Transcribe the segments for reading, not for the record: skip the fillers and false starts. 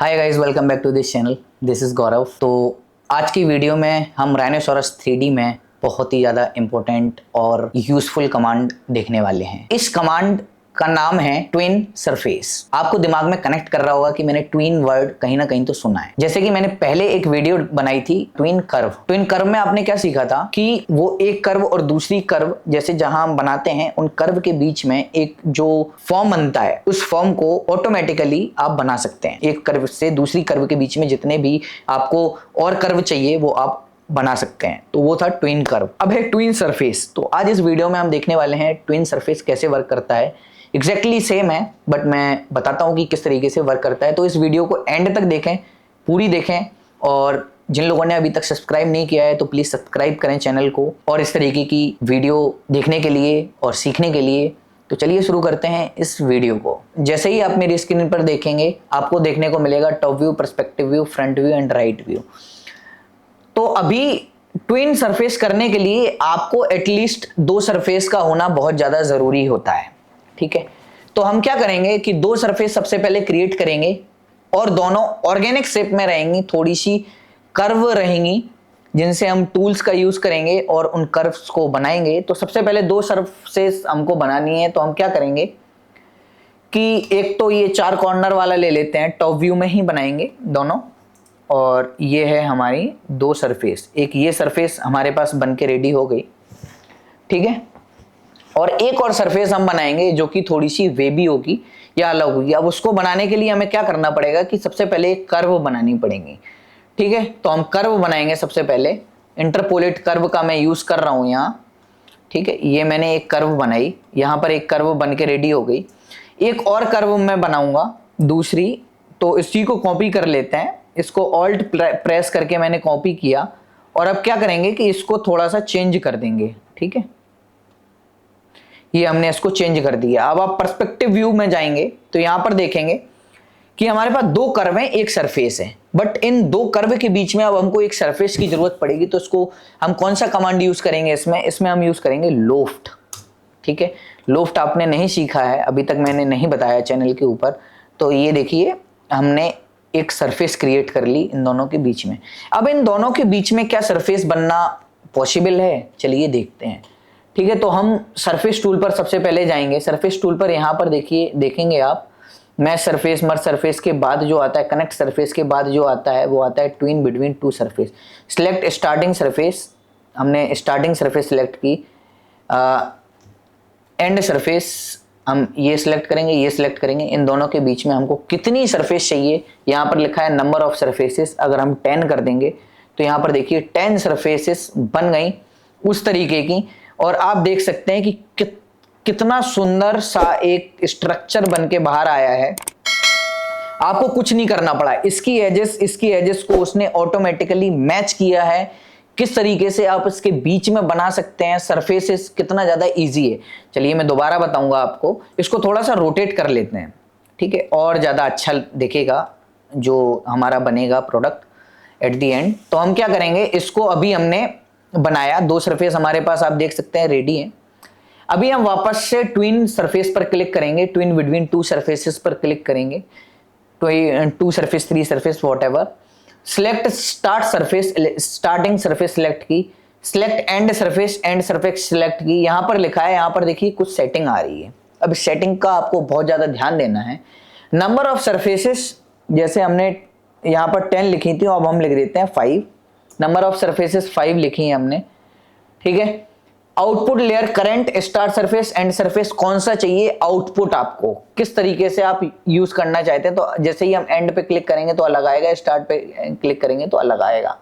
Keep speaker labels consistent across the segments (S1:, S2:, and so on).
S1: Hi guys, welcome back to this channel. This is Gaurav. तो आज की वीडियो में हम राइनोसोरस 3D में बहुत ही ज़्यादा इम्पोर्टेंट और यूजफुल कमांड देखने वाले हैं। इस कमांड का नाम है ट्विन सरफेस। आपको दिमाग में कनेक्ट कर रहा होगा कि मैंने ट्विन वर्ड कहीं ना कहीं तो सुना है। जैसे कि मैंने पहले एक वीडियो बनाई थी ट्विन कर्व। ट्विन कर्व में आपने क्या सीखा था कि वो एक कर्व और दूसरी कर्व जैसे जहां हम बनाते हैं उन कर्व के बीच में एक जो फॉर्म बनता है उस फॉर्म को ऑटोमेटिकली आप बना सकते हैं। एक कर्व से दूसरी कर्व के बीच में जितने भी आपको और कर्व चाहिए वो आप बना सकते हैं। तो वो था ट्विन कर्व। अब है ट्विन सरफेस। तो आज इस वीडियो में हम देखने वाले हैं ट्विन सरफेस कैसे वर्क करता है। एग्जैक्टली सेम है बट मैं बताता हूं कि किस तरीके से वर्क करता है। तो इस वीडियो को एंड तक देखें, पूरी देखें। और जिन लोगों ने अभी तक सब्सक्राइब नहीं किया है तो प्लीज सब्सक्राइब करें चैनल को, और इस तरीके की वीडियो देखने के लिए और सीखने के लिए। तो चलिए शुरू करते हैं इस वीडियो को। जैसे ही आप मेरी स्क्रीन पर देखेंगे आपको देखने को मिलेगा top view, perspective view, front view and right view. तो अभी ट्विन सरफेस करने के लिए आपको एटलीस्ट दो सरफेस का होना बहुत ज्यादा जरूरी होता है। ठीक है, तो हम क्या करेंगे कि दो सरफेस सबसे पहले क्रिएट करेंगे और दोनों ऑर्गेनिक शेप में रहेंगी, थोड़ी सी कर्व रहेंगी जिनसे हम टूल्स का यूज करेंगे और उन कर्व्स को बनाएंगे। तो सबसे पहले दो सरफेस हमको बनानी है। तो हम क्या करेंगे कि एक तो ये चार कॉर्नर वाला ले लेते हैं, टॉप व्यू में ही बनाएंगे दोनों। और ये है हमारी दो सरफेस। एक ये सरफेस हमारे पास बन के रेडी हो गई, ठीक है। और एक और सरफेस हम बनाएंगे जो कि थोड़ी सी वेबी होगी या अलग होगी। अब उसको बनाने के लिए हमें क्या करना पड़ेगा कि सबसे पहले एक कर्व बनानी पड़ेगी, ठीक है। तो हम कर्व बनाएंगे सबसे पहले। इंटरपोलेट कर्व का मैं यूज कर रहा हूं यहाँ, ठीक है। ये मैंने एक कर्व बनाई, यहां पर एक कर्व बन के रेडी हो गई। एक और कर्व मैं बनाऊंगा दूसरी। तो इसी को कॉपी कर लेते हैं, इसको ऑल्ट प्रेस करके मैंने कॉपी किया। और अब क्या करेंगे कि इसको थोड़ा सा चेंज कर देंगे, ठीक है। ये हमने इसको चेंज कर दिया। अब आप पर्सपेक्टिव व्यू में जाएंगे तो यहां पर देखेंगे कि हमारे पास दो कर्व हैं, एक सरफेस है। बट इन दो कर्व के बीच में अब हमको एक सरफेस की जरूरत पड़ेगी। तो इसको हम कौन सा कमांड यूज करेंगे इसमें हम यूज करेंगे लोफ्ट, ठीक है। लोफ्ट आपने नहीं सीखा है अभी तक, मैंने नहीं बताया चैनल के ऊपर। तो ये देखिए हमने एक सरफेस क्रिएट कर ली इन दोनों के बीच में। अब इन दोनों के बीच में क्या सरफेस बनना पॉसिबल है, चलिए देखते हैं, ठीक है। तो हम सरफेस टूल पर सबसे पहले जाएंगे। सरफेस टूल पर यहां पर देखिए, देखेंगे आप, मैच सरफेस, मर्ज सरफेस के बाद जो आता है, कनेक्ट सरफेस के बाद जो आता है वो आता है twin between to surface. Select starting surface, हमने स्टार्टिंग सरफेस सिलेक्ट की। एंड सरफेस हम ये सिलेक्ट करेंगे, ये सिलेक्ट करेंगे। इन दोनों के बीच में हमको कितनी सरफेस चाहिए, यहाँ पर लिखा है नंबर ऑफ सरफेसेस। अगर हम 10 कर देंगे तो यहाँ पर देखिए 10 सरफेसेस बन गई उस तरीके की। और आप देख सकते हैं कि कितना सुंदर सा एक स्ट्रक्चर बन के बाहर आया है। आपको कुछ नहीं करना पड़ा, इसकी एजेस को उसने ऑटोमेटिकली मैच किया है। किस तरीके से आप इसके बीच में बना सकते हैं सरफेसेस, कितना ज्यादा इजी है। चलिए मैं दोबारा बताऊंगा आपको। इसको थोड़ा सा रोटेट कर लेते हैं, ठीक है, और ज्यादा अच्छा दिखेगा जो हमारा बनेगा प्रोडक्ट एट द एंड। तो हम क्या करेंगे, इसको अभी हमने बनाया, दो सरफेस हमारे पास आप देख सकते हैं रेडी है। अभी हम वापस से ट्विन सरफेस पर क्लिक करेंगे, ट्विन बिटवीन टू सरफेसेस पर क्लिक करेंगे। Two surface, three surface, whatever. Select start surface, starting surface select की। सिलेक्ट एंड सरफेस सिलेक्ट की। यहां पर लिखा है, यहां पर देखिए कुछ सेटिंग आ रही है। अब सेटिंग का आपको बहुत ज्यादा ध्यान देना है। नंबर ऑफ सरफेसेस, जैसे हमने यहां पर 10 लिखी थी, अब हम लिख देते हैं 5। नंबर ऑफ सरफेसेस 5 लिखी है हमने, ठीक है। Output layer, current, start surface, and surface, कौन सा चाहिए आउटपुट, आपको किस तरीके से आप यूज करना चाहते हैं। तो जैसे ही हम एंड पे क्लिक करेंगे तो अलग आएगा, स्टार्ट पे क्लिक करेंगे तो अलग आएगा,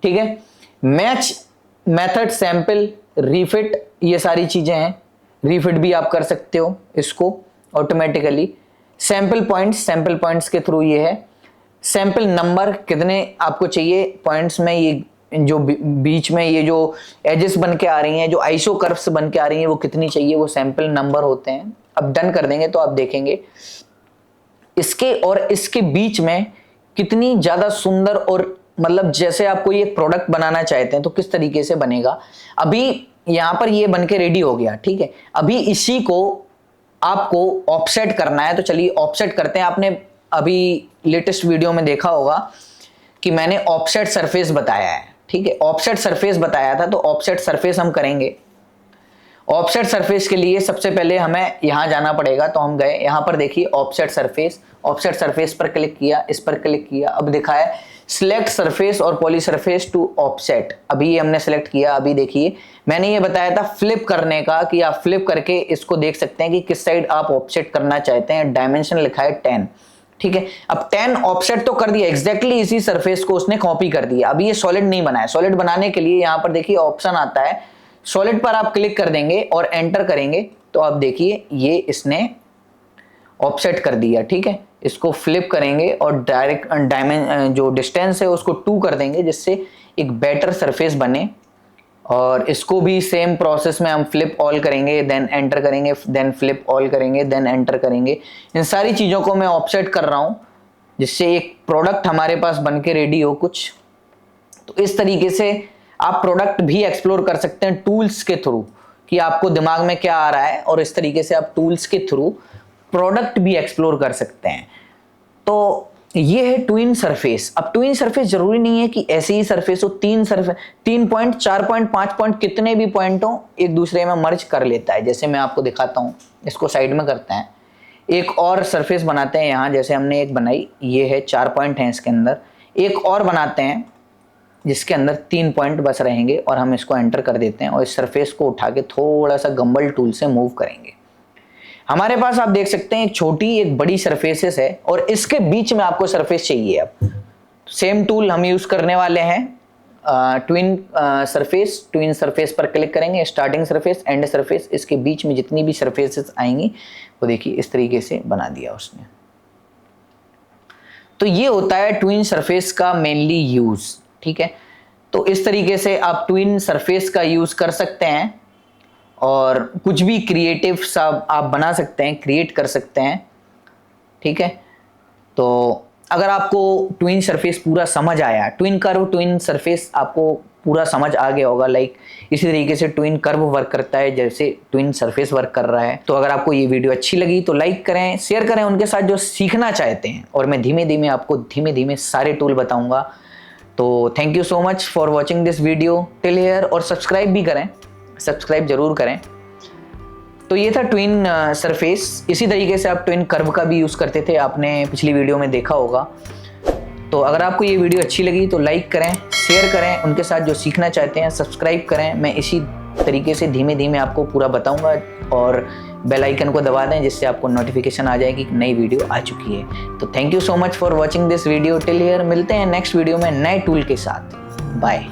S1: ठीक है। मैच, मेथड, सैंपल, रीफिट, ये सारी चीजें हैं। रीफिट भी आप कर सकते हो इसको ऑटोमेटिकली। सैंपल पॉइंट्स के थ्रू ये है। सैंपल नंबर, कितने आपको चाहिए पॉइंट्स में, ये जो बीच में ये जो एजेस बन के आ रही हैं, जो आइसो कर्व्स बन के आ रही हैं, वो कितनी चाहिए, वो सैंपल नंबर होते हैं। अब डन कर देंगे तो आप देखेंगे इसके और इसके बीच में कितनी ज्यादा सुंदर, और मतलब जैसे आप कोई एक प्रोडक्ट बनाना चाहते हैं तो किस तरीके से बनेगा। अभी यहां पर ये बन के रेडी हो गया, ठीक है। अभी इसी को आपको ऑफसेट करना है। तो चलिए ऑफसेट करते हैं। आपने अभी लेटेस्ट वीडियो में देखा होगा कि मैंने ऑफसेट सरफेस बताया है, ठीक है, ऑफसेट सरफेस बताया था। तो ऑफसेट सरफेस हम करेंगे। ऑफसेट सरफेस के लिए सबसे पहले हमें यहाँ जाना पड़ेगा, तो हम गए, यहाँ पर देखिए ऑफसेट सरफेस, ऑफसेट सरफेस पर क्लिक किया, इस पर क्लिक किया, अब दिखा है सिलेक्ट सरफेस और पॉली सरफेस टू ऑफसेट। अभी ये हमने सेलेक्ट किया। अभी देखिए मैंने ये बताया था फ्लिप करने का, कि आप फ्लिप करके इसको देख सकते हैं कि किस साइड आप ऑफसेट करना चाहते हैं। डायमेंशन लिखा है 10, ठीक है। अब 10 ऑफसेट तो कर दिया, एग्जैक्टली इसी सरफेस को उसने कॉपी कर दिया। अभी ये सॉलिड नहीं बना है। सॉलिड बनाने के लिए यहाँ पर देखिए ऑप्शन आता है, सॉलिड पर आप क्लिक कर देंगे और एंटर करेंगे, तो आप देखिए ये इसने ऑफसेट कर दिया, ठीक है। इसको फ्लिप करेंगे और डायरेक्ट जो डिस्टेंस है उसको 2 कर देंगे, जिससे एक बेटर सरफेस बने। और इसको भी सेम प्रोसेस में हम फ्लिप ऑल करेंगे, देन एंटर करेंगे, देन फ्लिप ऑल करेंगे, देन एंटर करेंगे। इन सारी चीज़ों को मैं ऑफसेट कर रहा हूँ, जिससे एक प्रोडक्ट हमारे पास बन के रेडी हो कुछ। तो इस तरीके से आप प्रोडक्ट भी एक्सप्लोर कर सकते हैं टूल्स के थ्रू, कि आपको दिमाग में क्या आ रहा है, और इस तरीके से आप टूल्स के थ्रू प्रोडक्ट भी एक्सप्लोर कर सकते हैं। तो ये है ट्विन सरफेस। अब ट्विन सरफेस जरूरी नहीं है कि ऐसे ही सरफेस हो, 3 पॉइंट, 4 पॉइंट, 5 पॉइंट, कितने भी पॉइंट हो एक दूसरे में मर्ज कर लेता है। जैसे मैं आपको दिखाता हूँ, इसको साइड में करते हैं, एक और सरफेस बनाते हैं यहाँ। जैसे हमने एक बनाई, ये है 4 पॉइंट हैं इसके अंदर, एक और बनाते हैं जिसके अंदर 3 पॉइंट बस रहेंगे, और हम इसको एंटर कर देते हैं और इस सरफेस को उठा के थोड़ा सा गंबल टूल से मूव करेंगे। हमारे पास आप देख सकते हैं एक छोटी एक बड़ी सरफेसेस है, और इसके बीच में आपको सरफेस चाहिए। अब सेम टूल हम यूज करने वाले हैं, ट्विन सरफेस पर क्लिक करेंगे, स्टार्टिंग सरफेस, एंड सरफेस, इसके बीच में जितनी भी सरफेसेस आएंगी वो देखिए इस तरीके से बना दिया उसने। तो ये होता है ट्विन सरफेस का मेनली यूज, ठीक है। तो इस तरीके से आप ट्विन सरफेस का यूज कर सकते हैं और कुछ भी क्रिएटिव सा आप बना सकते हैं, क्रिएट कर सकते हैं, ठीक है। तो अगर आपको ट्विन सरफेस पूरा समझ आया, ट्विन कर्व, ट्विन सरफेस आपको पूरा समझ आ गया होगा, लाइक इसी तरीके से ट्विन कर्व वर्क करता है जैसे ट्विन सरफेस वर्क कर रहा है। तो अगर आपको ये वीडियो अच्छी लगी तो लाइक करें, शेयर करें उनके साथ जो सीखना चाहते हैं, और मैं धीमे धीमे आपको धीमे धीमे सारे टूल बताऊंगा। तो thank you so much for watching this video till here, और सब्सक्राइब भी करें, सब्सक्राइब जरूर करें। तो ये था ट्विन सरफेस। इसी तरीके से आप ट्विन कर्व का भी यूज़ करते थे, आपने पिछली वीडियो में देखा होगा। तो अगर आपको ये वीडियो अच्छी लगी तो लाइक करें, शेयर करें उनके साथ जो सीखना चाहते हैं, सब्सक्राइब करें। मैं इसी तरीके से धीमे धीमे आपको पूरा बताऊंगा, और बेल आइकन को दबा दें जिससे आपको नोटिफिकेशन आ जाए कि नई वीडियो आ चुकी है। तो thank you so much for watching this video till here. मिलते हैं नेक्स्ट वीडियो में नए टूल के साथ। बाय।